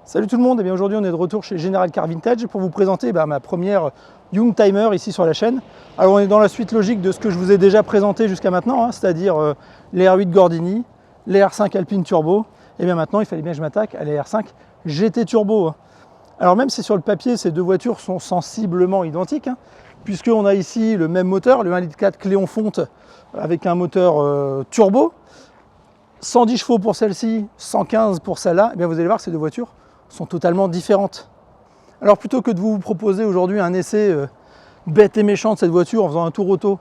Salut tout le monde, et bien aujourd'hui on est de retour chez General Car Vintage pour vous présenter ma première Youngtimer ici sur la chaîne. Alors on est dans la suite logique de ce que je vous ai déjà présenté jusqu'à maintenant, c'est-à-dire les R8 Gordini, les R5 Alpine Turbo, et bien maintenant il fallait bien que je m'attaque à les R5 GT Turbo. Alors même si sur le papier ces deux voitures sont sensiblement identiques, puisqu'on a ici le même moteur, le 1,4 litre Cléon fonte avec un moteur turbo, 110 chevaux pour celle-ci, 115 pour celle-là, et bien vous allez voir que ces deux voitures sont totalement différentes. Alors plutôt que de vous proposer aujourd'hui un essai bête et méchant de cette voiture en faisant un tour auto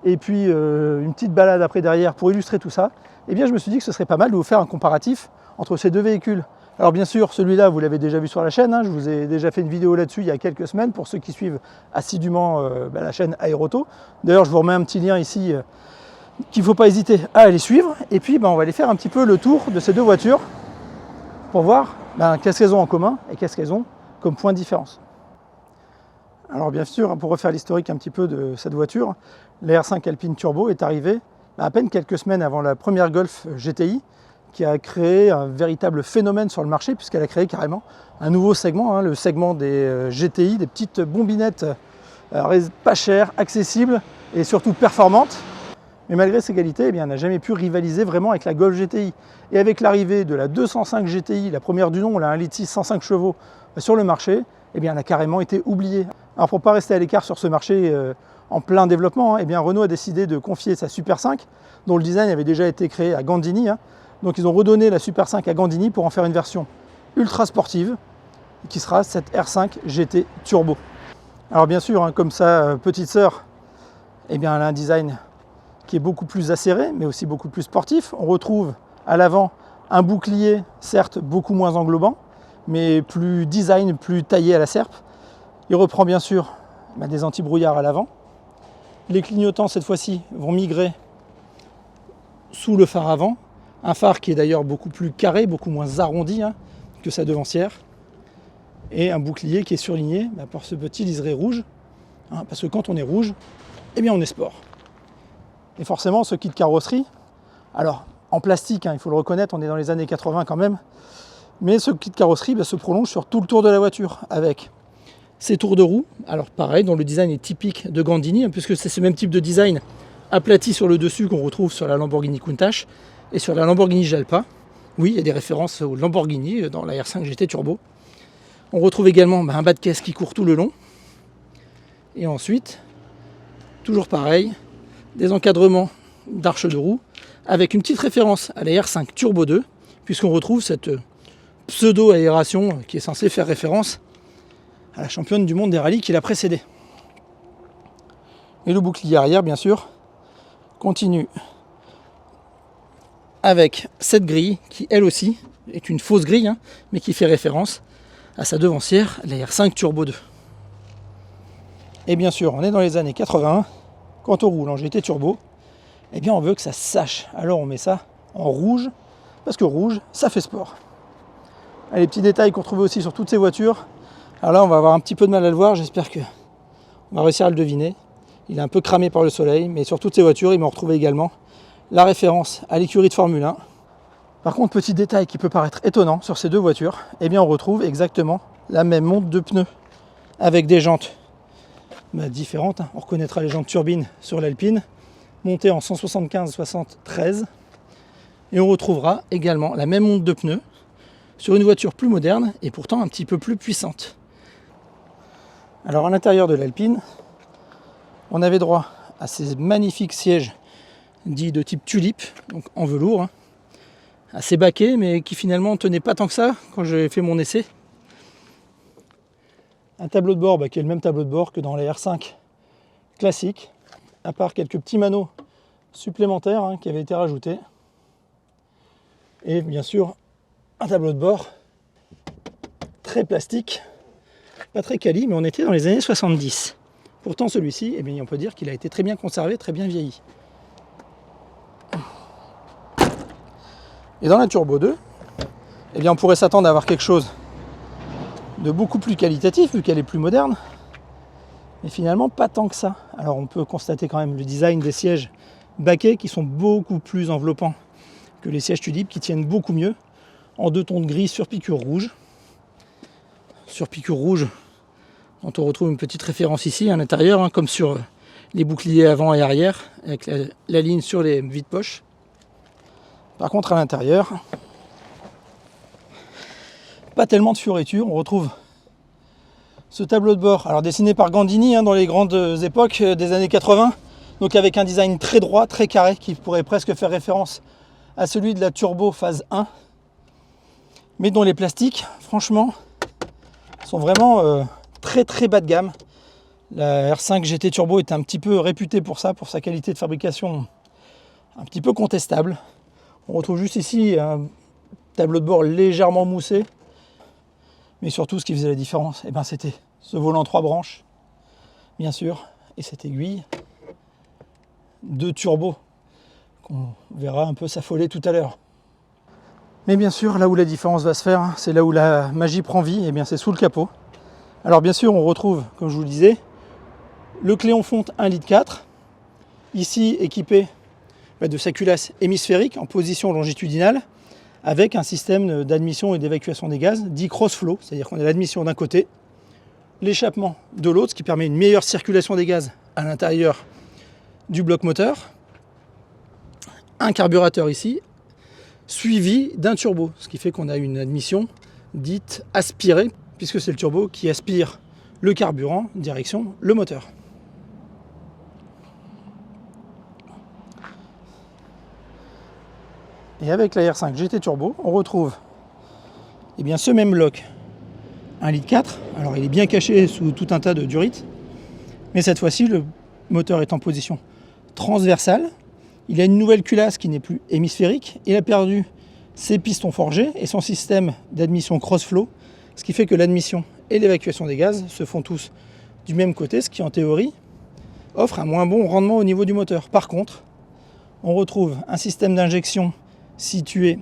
et puis une petite balade après derrière pour illustrer tout ça, eh bien je me suis dit que ce serait pas mal de vous faire un comparatif entre ces deux véhicules. Alors bien sûr, celui-là, vous l'avez déjà vu sur la chaîne, je vous ai déjà fait une vidéo là-dessus il y a quelques semaines pour ceux qui suivent assidûment la chaîne Aeroauto. D'ailleurs, je vous remets un petit lien ici qu'il ne faut pas hésiter à aller suivre. Et puis on va aller faire un petit peu le tour de ces deux voitures pour voir qu'est-ce qu'elles ont en commun et qu'est-ce qu'elles ont comme point de différence. Alors bien sûr, pour refaire l'historique un petit peu de cette voiture, la R5 Alpine Turbo est arrivée à peine quelques semaines avant la première Golf GTI, qui a créé un véritable phénomène sur le marché, puisqu'elle a créé carrément un nouveau segment, le segment des GTI, des petites bombinettes pas chères, accessibles et surtout performantes. Mais malgré ses qualités, elle n'a jamais pu rivaliser vraiment avec la Golf GTI. Et avec l'arrivée de la 205 GTI, la première du nom, la 1,6 litre 105 chevaux sur le marché, elle a carrément été oubliée. Alors pour ne pas rester à l'écart sur ce marché en plein développement, Renault a décidé de confier sa Super 5, dont le design avait déjà été créé à Gandini. Donc ils ont redonné la Super 5 à Gandini pour en faire une version ultra sportive, qui sera cette R5 GT Turbo. Alors bien sûr, comme sa petite sœur, elle a un design qui est beaucoup plus acéré, mais aussi beaucoup plus sportif. On retrouve à l'avant un bouclier, certes beaucoup moins englobant, mais plus design, plus taillé à la serpe. Il reprend bien sûr des anti-brouillards à l'avant. Les clignotants, cette fois-ci, vont migrer sous le phare avant. Un phare qui est d'ailleurs beaucoup plus carré, beaucoup moins arrondi que sa devancière. Et un bouclier qui est surligné par ce petit liseré rouge. Parce que quand on est rouge, on est sport. Et forcément, ce kit carrosserie, alors en plastique, il faut le reconnaître, on est dans les années 80 quand même, mais ce kit carrosserie se prolonge sur tout le tour de la voiture, avec ses tours de roue, alors pareil, dont le design est typique de Gandini, puisque c'est ce même type de design aplati sur le dessus qu'on retrouve sur la Lamborghini Countach et sur la Lamborghini Jalpa. Oui, il y a des références au Lamborghini dans la R5 GT Turbo. On retrouve également un bas de caisse qui court tout le long. Et ensuite, toujours pareil, des encadrements d'arches de roue avec une petite référence à la R5 Turbo 2, puisqu'on retrouve cette pseudo-aération qui est censée faire référence à la championne du monde des rallyes qui l'a précédée. Et le bouclier arrière, bien sûr, continue avec cette grille qui, elle aussi, est une fausse grille, mais qui fait référence à sa devancière, la R5 Turbo 2. Et bien sûr, on est dans les années 80. Quand on roule en GT Turbo, on veut que ça sache. Alors on met ça en rouge, parce que rouge, ça fait sport. Les petits détails qu'on trouve aussi sur toutes ces voitures. Alors là, on va avoir un petit peu de mal à le voir, j'espère qu'on va réussir à le deviner. Il est un peu cramé par le soleil, mais sur toutes ces voitures, il m'a retrouvé également la référence à l'écurie de Formule 1. Par contre, petit détail qui peut paraître étonnant sur ces deux voitures, on retrouve exactement la même monte de pneus, avec des jantes différentes. On reconnaîtra les jantes turbines sur l'Alpine, montées en 175-73. Et on retrouvera également la même monte de pneus sur une voiture plus moderne et pourtant un petit peu plus puissante. Alors à l'intérieur de l'Alpine, on avait droit à ces magnifiques sièges dits de type tulipe, donc en velours, assez baquets, mais qui finalement ne tenaient pas tant que ça quand j'ai fait mon essai. Un tableau de bord qui est le même tableau de bord que dans les R5 classiques, à part quelques petits maneaux supplémentaires qui avaient été rajoutés. Et bien sûr, un tableau de bord très plastique, pas très quali, mais on était dans les années 70. Pourtant celui-ci, on peut dire qu'il a été très bien conservé, très bien vieilli. Et dans la Turbo 2, on pourrait s'attendre à avoir quelque chose de beaucoup plus qualitatif, vu qu'elle est plus moderne, mais finalement pas tant que ça. Alors on peut constater quand même le design des sièges baquets qui sont beaucoup plus enveloppants que les sièges tulipes, qui tiennent beaucoup mieux, en deux tons de gris sur piqûre rouge. sur piqûre rouge, dont on retrouve une petite référence ici à l'intérieur, comme sur les boucliers avant et arrière, avec la ligne sur les vides-poches. Par contre, à l'intérieur, pas tellement de fioritures. On retrouve ce tableau de bord, alors dessiné par Gandini dans les grandes époques des années 80, donc avec un design très droit, très carré, qui pourrait presque faire référence à celui de la Turbo phase 1, mais dont les plastiques, franchement, sont vraiment très très bas de gamme. La R5 GT Turbo est un petit peu réputée pour ça, pour sa qualité de fabrication un petit peu contestable. On retrouve juste ici un tableau de bord légèrement moussé, mais surtout ce qui faisait la différence, c'était ce volant 3 branches, bien sûr, et cette aiguille de turbo qu'on verra un peu s'affoler tout à l'heure. Mais bien sûr, là où la différence va se faire, c'est là où la magie prend vie, c'est sous le capot. Alors bien sûr, on retrouve, comme je vous le disais, le Cléon fonte 1,4 litre, ici équipé de sa culasse hémisphérique en position longitudinale, avec un système d'admission et d'évacuation des gaz dit cross-flow, c'est-à-dire qu'on a l'admission d'un côté, l'échappement de l'autre, ce qui permet une meilleure circulation des gaz à l'intérieur du bloc moteur, un carburateur ici, suivi d'un turbo, ce qui fait qu'on a une admission dite aspirée, puisque c'est le turbo qui aspire le carburant direction le moteur. Et avec la R5 GT Turbo, on retrouve ce même bloc 1,4 litre. Alors il est bien caché sous tout un tas de durites, mais cette fois-ci le moteur est en position transversale. Il a une nouvelle culasse qui n'est plus hémisphérique. Il a perdu ses pistons forgés et son système d'admission cross-flow, ce qui fait que l'admission et l'évacuation des gaz se font tous du même côté, ce qui en théorie offre un moins bon rendement au niveau du moteur. Par contre, on retrouve un système d'injection situé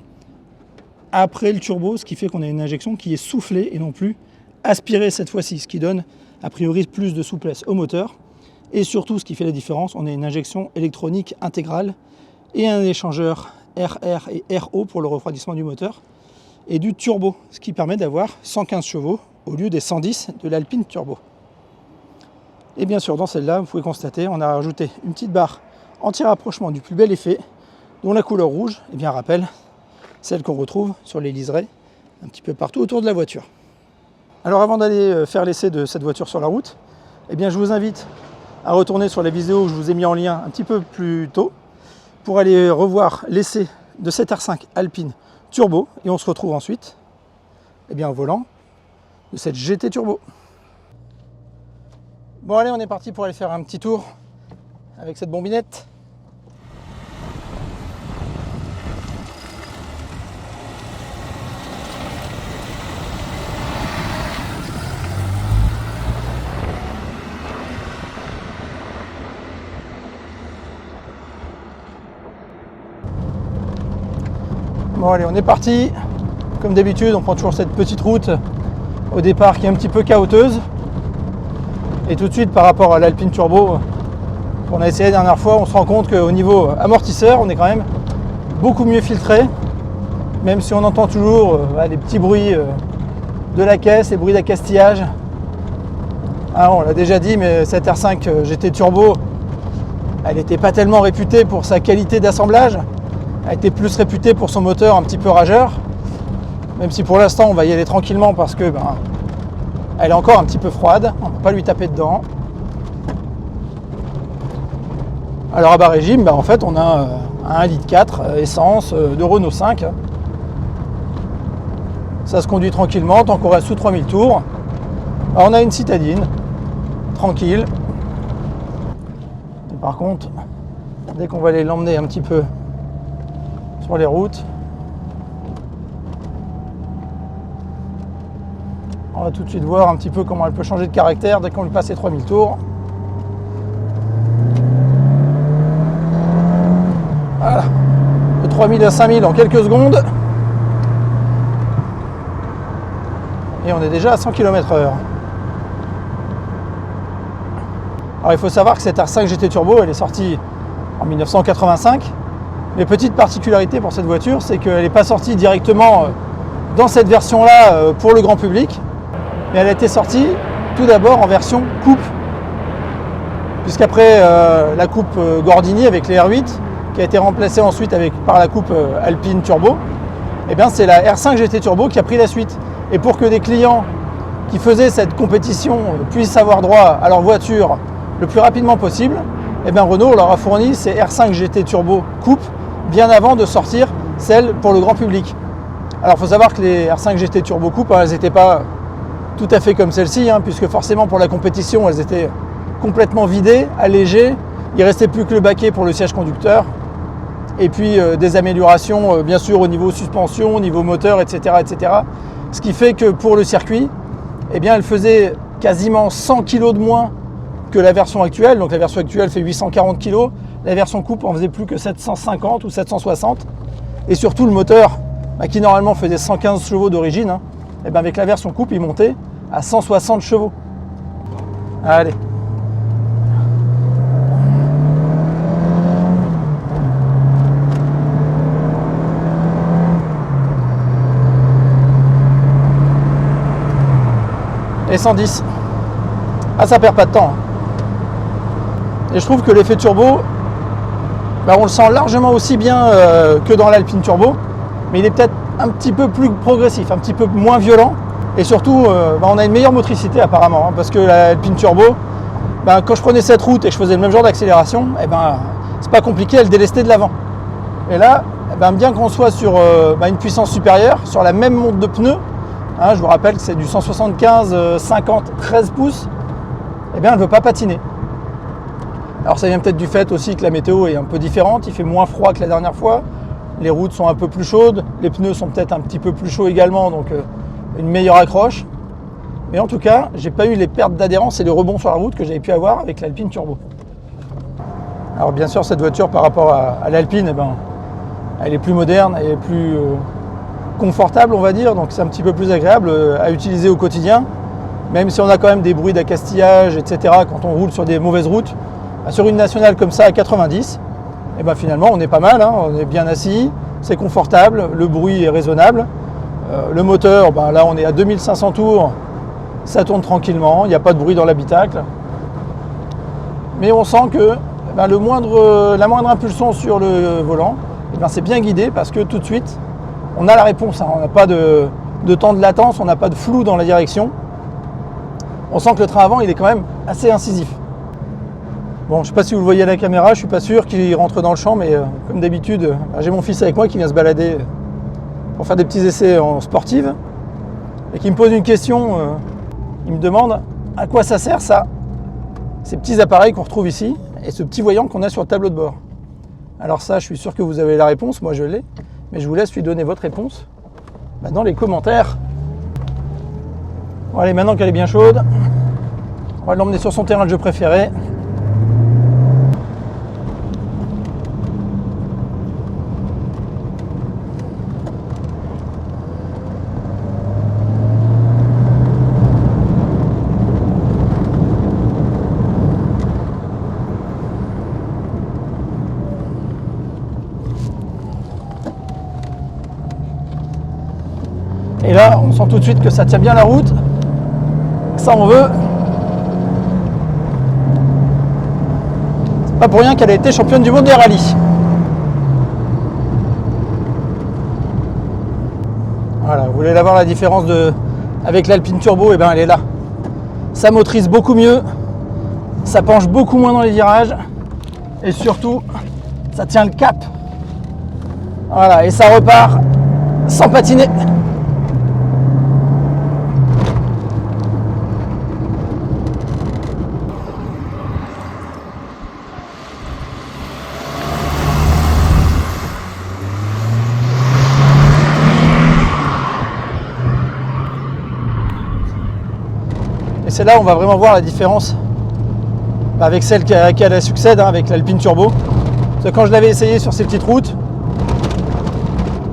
après le turbo, ce qui fait qu'on a une injection qui est soufflée et non plus aspirée cette fois-ci, ce qui donne a priori plus de souplesse au moteur. Et surtout, ce qui fait la différence, on a une injection électronique intégrale et un échangeur RR et RO pour le refroidissement du moteur et du turbo, ce qui permet d'avoir 115 chevaux au lieu des 110 de l'Alpine Turbo. Et bien sûr, dans celle-là, vous pouvez constater, on a rajouté une petite barre anti-rapprochement du plus bel effet, dont la couleur rouge rappelle celle qu'on retrouve sur les liserés un petit peu partout autour de la voiture. Alors avant d'aller faire l'essai de cette voiture sur la route, je vous invite à retourner sur la vidéo que je vous ai mis en lien un petit peu plus tôt pour aller revoir l'essai de cette R5 Alpine Turbo, et on se retrouve ensuite au volant de cette GT Turbo. Bon allez, on est parti pour aller faire un petit tour avec cette bombinette. Bon allez, on est parti. Comme d'habitude, on prend toujours cette petite route au départ qui est un petit peu chaoteuse. Et tout de suite, par rapport à l'Alpine Turbo qu'on a essayé la dernière fois, on se rend compte qu'au niveau amortisseur, on est quand même beaucoup mieux filtré. Même si on entend toujours les petits bruits de la caisse, les bruits d'accastillage. On l'a déjà dit, mais cette R5 GT Turbo, elle n'était pas tellement réputée pour sa qualité d'assemblage. Elle était plus réputée pour son moteur un petit peu rageur, même si pour l'instant on va y aller tranquillement parce que elle est encore un petit peu froide, on ne peut pas lui taper dedans. Alors à bas régime, en fait on a un 1,4 litre essence de Renault 5. Ça se conduit tranquillement tant qu'on reste sous 3000 tours. Alors, on a une citadine, tranquille. Et par contre, dès qu'on va aller l'emmener un petit peu sur les routes, on va tout de suite voir un petit peu comment elle peut changer de caractère dès qu'on lui passe les 3000 tours. Voilà, de 3000 à 5000 en quelques secondes. Et on est déjà à 100 km/h. Alors il faut savoir que cette R5 GT Turbo, elle est sortie en 1985. Mais petite particularité pour cette voiture, c'est qu'elle n'est pas sortie directement dans cette version-là pour le grand public. mais elle a été sortie tout d'abord en version coupe. Puisqu'après la coupe Gordini avec les R8, qui a été remplacée ensuite par la coupe Alpine Turbo, eh bien c'est la R5 GT Turbo qui a pris la suite. Et pour que des clients qui faisaient cette compétition puissent avoir droit à leur voiture le plus rapidement possible, eh bien Renault leur a fourni ces R5 GT Turbo coupe bien avant de sortir celles pour le grand public. Alors il faut savoir que les R5 GT Turbo coupe, elles n'étaient pas tout à fait comme celle-ci, puisque forcément pour la compétition, elles étaient complètement vidées, allégées. Il ne restait plus que le baquet pour le siège conducteur. Et puis des améliorations, bien sûr, au niveau suspension, au niveau moteur, etc., etc. Ce qui fait que pour le circuit, eh bien, elle faisait quasiment 100 kg de moins que la version actuelle. Donc la version actuelle fait 840 kg. La version coupe en faisait plus que 750 ou 760. Et surtout le moteur, qui normalement faisait 115 chevaux d'origine, eh bien, avec la version coupe, il montait à 160 chevaux. Allez. Et 110. Ah, ça perd pas de temps. Et je trouve que l'effet turbo, on le sent largement aussi bien que dans l'Alpine Turbo, mais il est peut-être un petit peu plus progressif, un petit peu moins violent. Et surtout, on a une meilleure motricité apparemment, parce que l'Alpine Turbo, quand je prenais cette route et que je faisais le même genre d'accélération, c'est pas compliqué, elle délestait de l'avant. Et là, bien qu'on soit sur une puissance supérieure, sur la même monte de pneus, je vous rappelle que c'est du 175 50 13 pouces, elle ne veut pas patiner. Alors ça vient peut-être du fait aussi que la météo est un peu différente, il fait moins froid que la dernière fois, les routes sont un peu plus chaudes, les pneus sont peut-être un petit peu plus chauds également, donc une meilleure accroche. Mais en tout cas, j'ai pas eu les pertes d'adhérence et les rebonds sur la route que j'avais pu avoir avec l'Alpine Turbo. Alors bien sûr, cette voiture par rapport à l'Alpine, elle est plus moderne, elle est plus confortable, on va dire, donc c'est un petit peu plus agréable à utiliser au quotidien, même si on a quand même des bruits d'accastillage, etc. quand on roule sur des mauvaises routes. Sur une nationale comme ça à 90, finalement on est pas mal, on est bien assis, c'est confortable, le bruit est raisonnable. Le moteur, là on est à 2500 tours, ça tourne tranquillement, il n'y a pas de bruit dans l'habitacle. Mais on sent que la moindre impulsion sur le volant, c'est bien guidé parce que tout de suite, on a la réponse. On n'a pas de temps de latence, on n'a pas de flou dans la direction. On sent que le train avant, il est quand même assez incisif. Bon, je ne sais pas si vous le voyez à la caméra, je ne suis pas sûr qu'il rentre dans le champ, mais comme d'habitude, j'ai mon fils avec moi qui vient se balader pour faire des petits essais en sportive et qui me pose une question. Il me demande à quoi ça sert ça, ces petits appareils qu'on retrouve ici et ce petit voyant qu'on a sur le tableau de bord. Alors ça, je suis sûr que vous avez la réponse, moi je l'ai, mais je vous laisse lui donner votre réponse dans les commentaires. Bon, allez, maintenant qu'elle est bien chaude, on va l'emmener sur son terrain de jeu préféré. Et là, on sent tout de suite que ça tient bien la route. Ça, on veut. C'est pas pour rien qu'elle a été championne du monde des rallyes. Voilà, vous voulez la voir la différence avec l'Alpine Turbo, elle est là. Ça motorise beaucoup mieux, ça penche beaucoup moins dans les virages et surtout, ça tient le cap. Voilà, et ça repart sans patiner. Et c'est là où on va vraiment voir la différence avec celle à laquelle elle succède, avec l'Alpine Turbo. Parce que quand je l'avais essayé sur ces petites routes,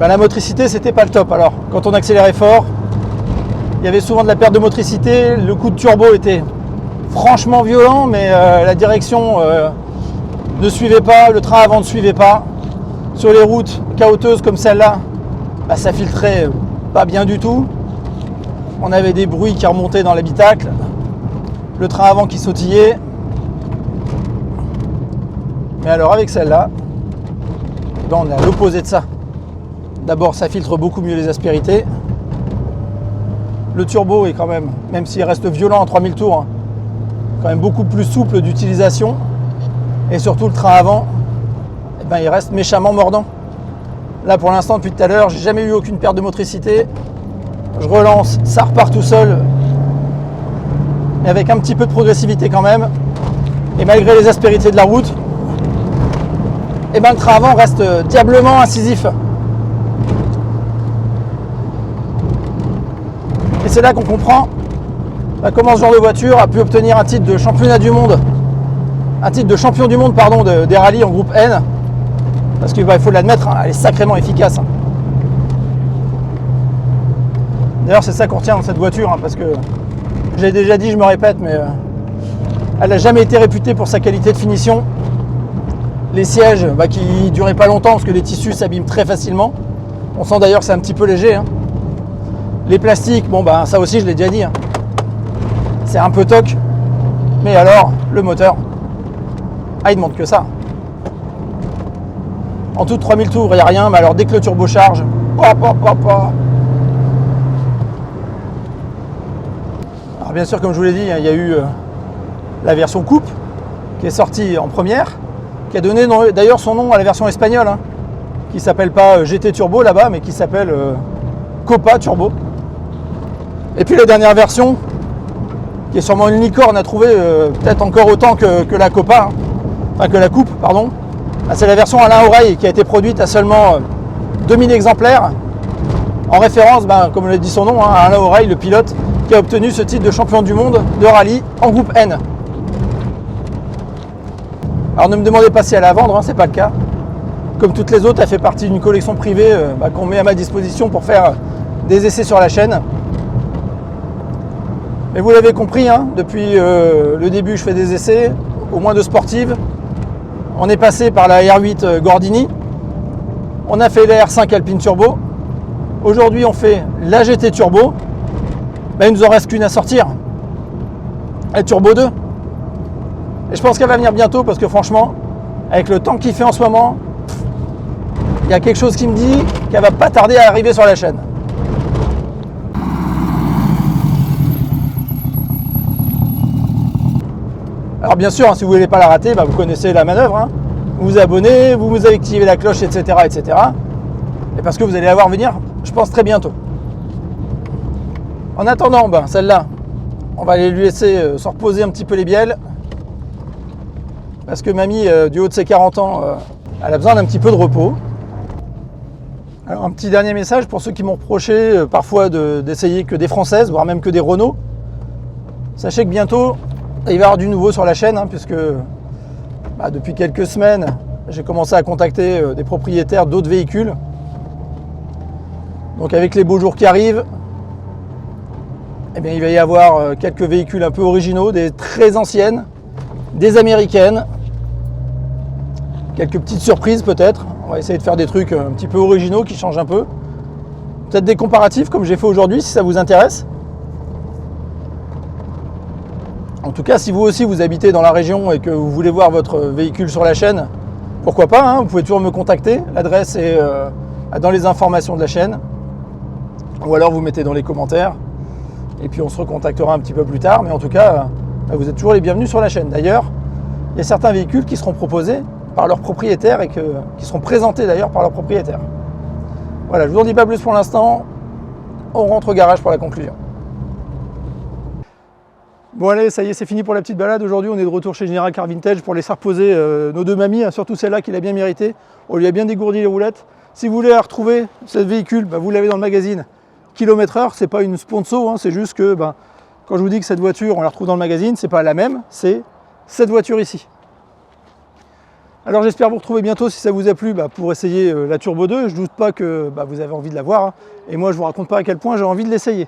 la motricité c'était pas le top. Alors quand on accélérait fort, il y avait souvent de la perte de motricité, le coup de turbo était franchement violent, mais la direction ne suivait pas, le train avant ne suivait pas. Sur les routes caouteuses comme celle-là, ça filtrait pas bien du tout. On avait des bruits qui remontaient dans l'habitacle, le train avant qui sautillait. Mais alors avec celle-là, eh ben on est à l'opposé de ça. D'abord, ça filtre beaucoup mieux les aspérités. Le turbo est quand même s'il reste violent en 3000 tours, hein, quand même beaucoup plus souple d'utilisation. Et surtout le train avant, eh ben, il reste méchamment mordant. Là pour l'instant, depuis tout à l'heure, j'ai jamais eu aucune perte de motricité. Je relance, ça repart tout seul, mais avec un petit peu de progressivité quand même. Et malgré les aspérités de la route, eh ben, le train avant reste diablement incisif. Et c'est là qu'on comprend comment ce genre de voiture a pu obtenir un titre de championnat du monde, un titre de champion du monde pardon, des rallyes en groupe N. Parce qu'il faut l'admettre, hein, elle est sacrément efficace. D'ailleurs, c'est ça qu'on retient dans cette voiture, hein, parce que j'ai déjà dit, je me répète, mais elle n'a jamais été réputée pour sa qualité de finition. Les sièges qui ne duraient pas longtemps parce que les tissus s'abîment très facilement. On sent d'ailleurs que c'est un petit peu léger. Hein. Les plastiques, bon ça aussi je l'ai déjà dit, hein. C'est un peu toc. Mais alors, le moteur, il demande que ça. En tout 3000 tours, il n'y a rien, mais alors dès que le turbo charge, Alors bien sûr, comme je vous l'ai dit, il y a eu la version coupe qui est sortie en première, qui a donné d'ailleurs son nom à la version espagnole, hein, qui s'appelle pas GT Turbo là-bas, mais qui s'appelle Copa Turbo. Et puis la dernière version, qui est sûrement une licorne à trouver, peut-être encore autant que la Copa, hein, enfin que la coupe, pardon. C'est la version Alain Oreille qui a été produite à seulement 2000 exemplaires, en référence, comme le dit son nom, hein, à Alain Oreille, le pilote qui a obtenu ce titre de champion du monde de rallye en groupe N. Alors ne me demandez pas si elle est à vendre, hein, c'est pas le cas. Comme toutes les autres, elle fait partie d'une collection privée qu'on met à ma disposition pour faire des essais sur la chaîne. Mais vous l'avez compris, hein, depuis le début je fais des essais, au moins de sportives. On est passé par la R8 Gordini, on a fait la R5 Alpine Turbo, aujourd'hui on fait la GT Turbo, il ne nous en reste qu'une à sortir, la Turbo 2. Et je pense qu'elle va venir bientôt parce que franchement, avec le temps qu'il fait en ce moment, il y a quelque chose qui me dit qu'elle va pas tarder à arriver sur la chaîne. Alors bien sûr, hein, si vous ne voulez pas la rater, vous connaissez la manœuvre. Hein. Vous vous abonnez, vous activez la cloche, etc., etc. Et parce que vous allez la voir venir, je pense, très bientôt. En attendant, celle-là, on va aller lui laisser se reposer un petit peu les bielles. Parce que mamie, du haut de ses 40 ans, elle a besoin d'un petit peu de repos. Alors un petit dernier message pour ceux qui m'ont reproché parfois d'essayer que des françaises, voire même que des Renault. Sachez que bientôt, il va y avoir du nouveau sur la chaîne, hein, puisque depuis quelques semaines, j'ai commencé à contacter des propriétaires d'autres véhicules. Donc avec les beaux jours qui arrivent, il va y avoir quelques véhicules un peu originaux, des très anciennes, des américaines, quelques petites surprises peut-être. On va essayer de faire des trucs un petit peu originaux qui changent un peu. Peut-être des comparatifs comme j'ai fait aujourd'hui si ça vous intéresse. En tout cas, si vous aussi vous habitez dans la région et que vous voulez voir votre véhicule sur la chaîne, pourquoi pas, hein, vous pouvez toujours me contacter. L'adresse est dans les informations de la chaîne. Ou alors vous mettez dans les commentaires. Et puis on se recontactera un petit peu plus tard. Mais en tout cas, vous êtes toujours les bienvenus sur la chaîne. D'ailleurs, il y a certains véhicules qui seront proposés par leurs propriétaires et qui seront présentés d'ailleurs par leurs propriétaires. Voilà, je vous en dis pas plus pour l'instant. On rentre au garage pour la conclusion. Bon allez, ça y est, c'est fini pour la petite balade. Aujourd'hui, on est de retour chez General Car Vintage pour laisser reposer nos deux mamies, hein, surtout celle-là qui l'a bien mérité. On lui a bien dégourdi les roulettes. Si vous voulez la retrouver, ce véhicule, vous l'avez dans le magazine km/h. C'est pas une sponsor, hein, c'est juste que quand je vous dis que cette voiture, on la retrouve dans le magazine, c'est pas la même, c'est cette voiture ici. Alors j'espère vous retrouver bientôt si ça vous a plu pour essayer la Turbo 2. Je doute pas que vous avez envie de la voir, hein, et moi je vous raconte pas à quel point j'ai envie de l'essayer.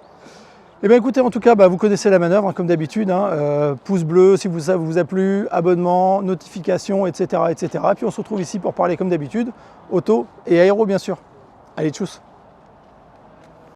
Eh bien écoutez, en tout cas, vous connaissez la manœuvre, hein, comme d'habitude. Hein, pouce bleu si ça vous a plu, abonnement, notification, etc., etc. Et puis on se retrouve ici pour parler comme d'habitude, auto et aéro bien sûr. Allez, tchuss.